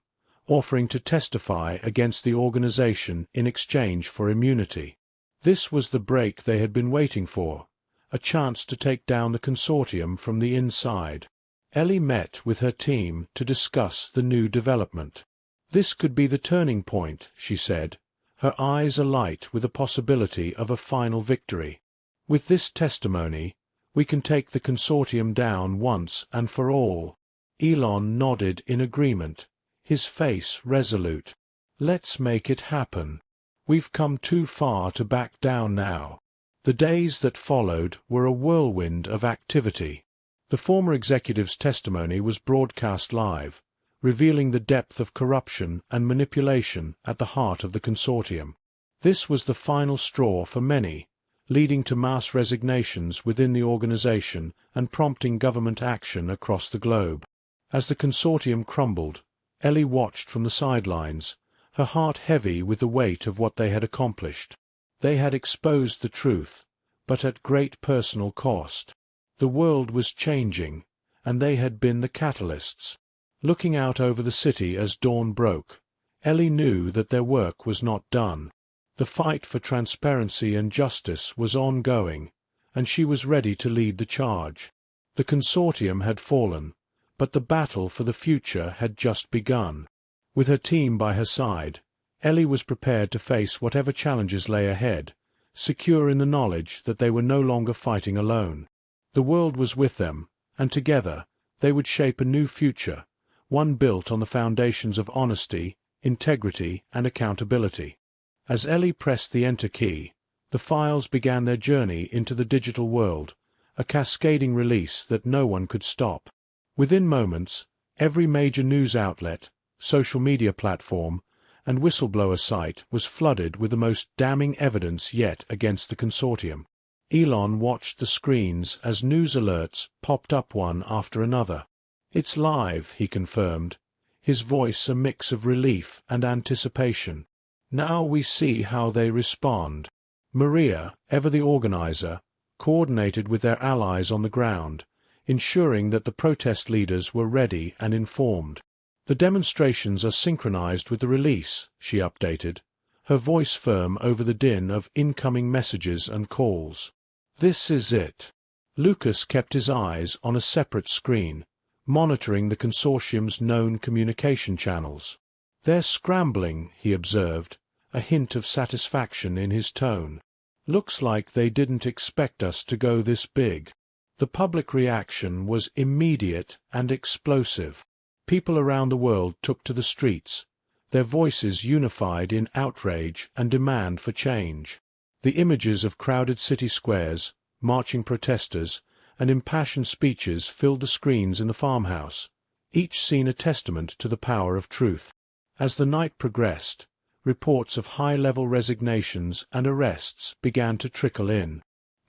offering to testify against the organization in exchange for immunity. This was the break they had been waiting for, a chance to take down the consortium from the inside. Ellie met with her team to discuss the new development. "This could be the turning point," she said, her eyes alight with the possibility of a final victory. "With this testimony, we can take the consortium down once and for all." Elon nodded in agreement, his face resolute. "Let's make it happen. We've come too far to back down now." The days that followed were a whirlwind of activity. The former executive's testimony was broadcast live, revealing the depth of corruption and manipulation at the heart of the consortium. This was the final straw for many, leading to mass resignations within the organization and prompting government action across the globe. As the consortium crumbled, Ellie watched from the sidelines, her heart heavy with the weight of what they had accomplished. They had exposed the truth, but at great personal cost. The world was changing, and they had been the catalysts. Looking out over the city as dawn broke, Ellie knew that their work was not done. The fight for transparency and justice was ongoing, and she was ready to lead the charge. The consortium had fallen, but the battle for the future had just begun. With her team by her side, Ellie was prepared to face whatever challenges lay ahead, secure in the knowledge that they were no longer fighting alone. The world was with them, and together they would shape a new future, one built on the foundations of honesty, integrity, and accountability. As Ellie pressed the enter key, the files began their journey into the digital world, a cascading release that no one could stop. Within moments, every major news outlet, social media platform, and whistleblower site was flooded with the most damning evidence yet against the consortium. Elon watched the screens as news alerts popped up one after another. "It's live," he confirmed, his voice a mix of relief and anticipation. "Now we see how they respond." Maria, ever the organizer, coordinated with their allies on the ground, ensuring that the protest leaders were ready and informed. "The demonstrations are synchronized with the release," she updated, her voice firm over the din of incoming messages and calls. "This is it." Lucas kept his eyes on a separate screen, monitoring the consortium's known communication channels. "They're scrambling," he observed, a hint of satisfaction in his tone. "Looks like they didn't expect us to go this big." The public reaction was immediate and explosive. People around the world took to the streets, their voices unified in outrage and demand for change. The images of crowded city squares, marching protesters, and impassioned speeches filled the screens in the farmhouse, each scene a testament to the power of truth. As the night progressed, reports of high-level resignations and arrests began to trickle in.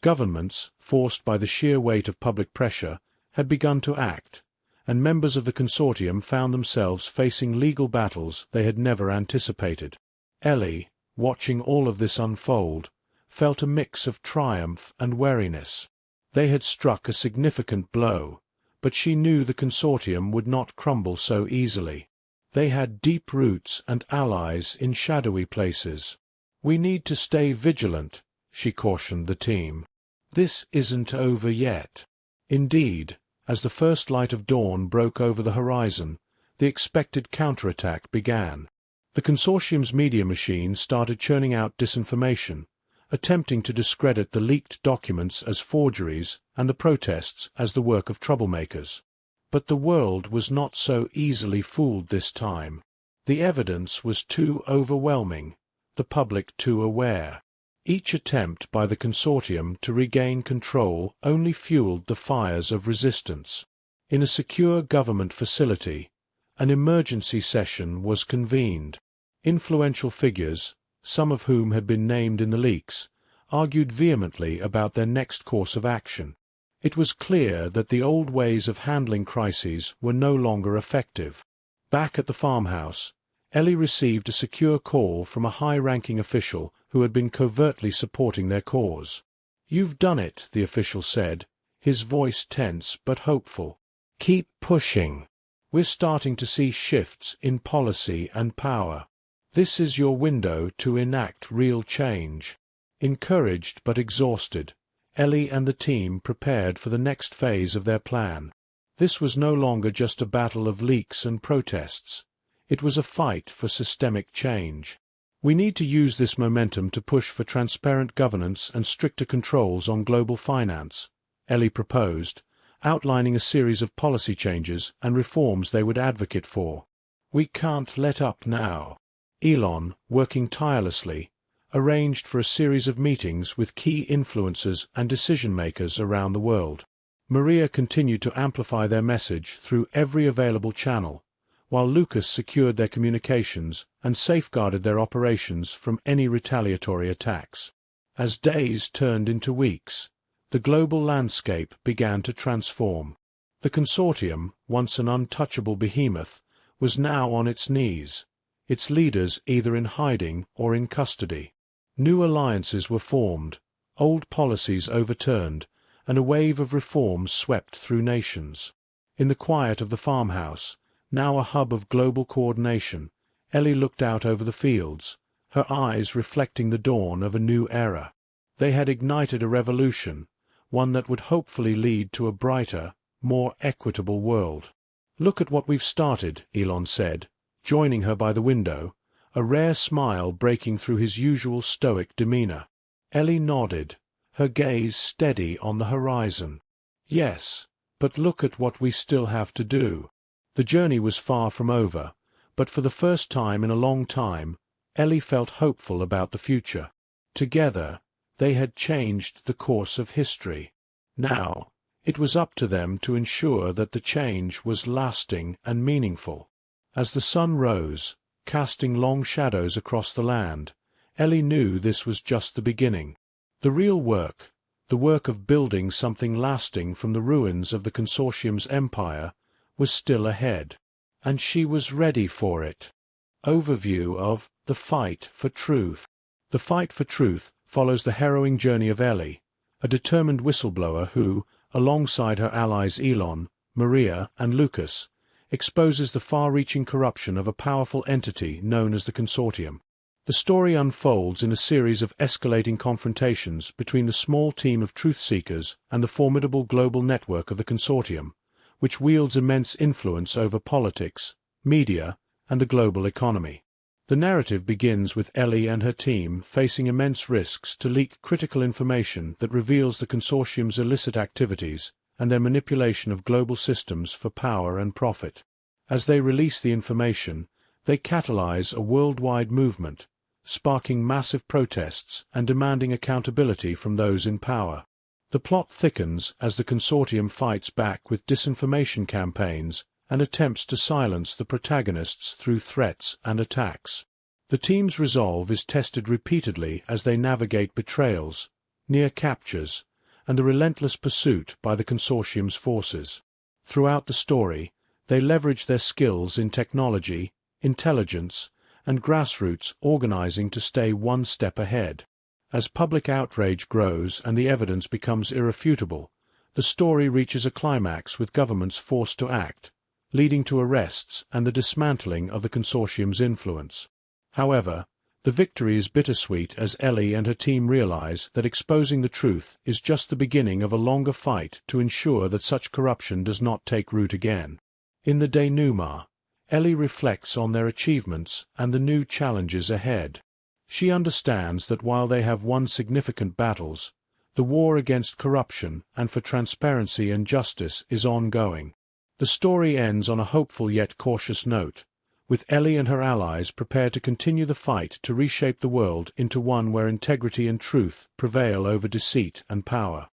Governments, forced by the sheer weight of public pressure, had begun to act, and members of the consortium found themselves facing legal battles they had never anticipated. Ellie, watching all of this unfold, felt a mix of triumph and wariness. They had struck a significant blow, but she knew the consortium would not crumble so easily. They had deep roots and allies in shadowy places. "We need to stay vigilant," she cautioned the team. "This isn't over yet." Indeed, as the first light of dawn broke over the horizon, the expected counterattack began. The consortium's media machine started churning out disinformation, attempting to discredit the leaked documents as forgeries and the protests as the work of troublemakers. But the world was not so easily fooled this time. The evidence was too overwhelming, the public too aware. Each attempt by the consortium to regain control only fueled the fires of resistance. In a secure government facility, an emergency session was convened. Influential figures, some of whom had been named in the leaks, argued vehemently about their next course of action. It was clear that the old ways of handling crises were no longer effective. Back at the farmhouse, Ellie received a secure call from a high-ranking official who had been covertly supporting their cause. "You've done it," the official said, his voice tense but hopeful. "Keep pushing. We're starting to see shifts in policy and power. This is your window to enact real change." Encouraged but exhausted, Ellie and the team prepared for the next phase of their plan. This was no longer just a battle of leaks and protests. It was a fight for systemic change. "We need to use this momentum to push for transparent governance and stricter controls on global finance," Ellie proposed, outlining a series of policy changes and reforms they would advocate for. "We can't let up now." Elon, working tirelessly, arranged for a series of meetings with key influencers and decision-makers around the world. Maria continued to amplify their message through every available channel, while Lucas secured their communications and safeguarded their operations from any retaliatory attacks. As days turned into weeks, the global landscape began to transform. The consortium, once an untouchable behemoth, was now on its knees, its leaders either in hiding or in custody. New alliances were formed, old policies overturned, and a wave of reforms swept through nations. In the quiet of the farmhouse, now a hub of global coordination, Ellie looked out over the fields, her eyes reflecting the dawn of a new era. They had ignited a revolution, one that would hopefully lead to a brighter, more equitable world. "Look at what we've started," Elon said, joining her by the window, a rare smile breaking through his usual stoic demeanor. Ellie nodded, her gaze steady on the horizon. "Yes, but look at what we still have to do." The journey was far from over, but for the first time in a long time, Ellie felt hopeful about the future. Together, they had changed the course of history. Now, it was up to them to ensure that the change was lasting and meaningful. As the sun rose, casting long shadows across the land, Ellie knew this was just the beginning. The real work, the work of building something lasting from the ruins of the consortium's empire, was still ahead, and she was ready for it. Overview of The Fight for Truth. The Fight for Truth follows the harrowing journey of Ellie, a determined whistleblower who, alongside her allies Elon, Maria, and Lucas, exposes the far-reaching corruption of a powerful entity known as the Consortium. The story unfolds in a series of escalating confrontations between the small team of truth-seekers and the formidable global network of the Consortium, which wields immense influence over politics, media, and the global economy. The narrative begins with Ellie and her team facing immense risks to leak critical information that reveals the Consortium's illicit activities and their manipulation of global systems for power and profit. As they release the information, they catalyze a worldwide movement, sparking massive protests and demanding accountability from those in power. The plot thickens as the Consortium fights back with disinformation campaigns and attempts to silence the protagonists through threats and attacks. The team's resolve is tested repeatedly as they navigate betrayals, near captures, and the relentless pursuit by the Consortium's forces. Throughout the story, they leverage their skills in technology, intelligence, and grassroots organizing to stay one step ahead. As public outrage grows and the evidence becomes irrefutable, the story reaches a climax with governments forced to act, leading to arrests and the dismantling of the Consortium's influence. However, the victory is bittersweet as Ellie and her team realize that exposing the truth is just the beginning of a longer fight to ensure that such corruption does not take root again. In the denouement, Ellie reflects on their achievements and the new challenges ahead. She understands that while they have won significant battles, the war against corruption and for transparency and justice is ongoing. The story ends on a hopeful yet cautious note, with Ellie and her allies prepared to continue the fight to reshape the world into one where integrity and truth prevail over deceit and power.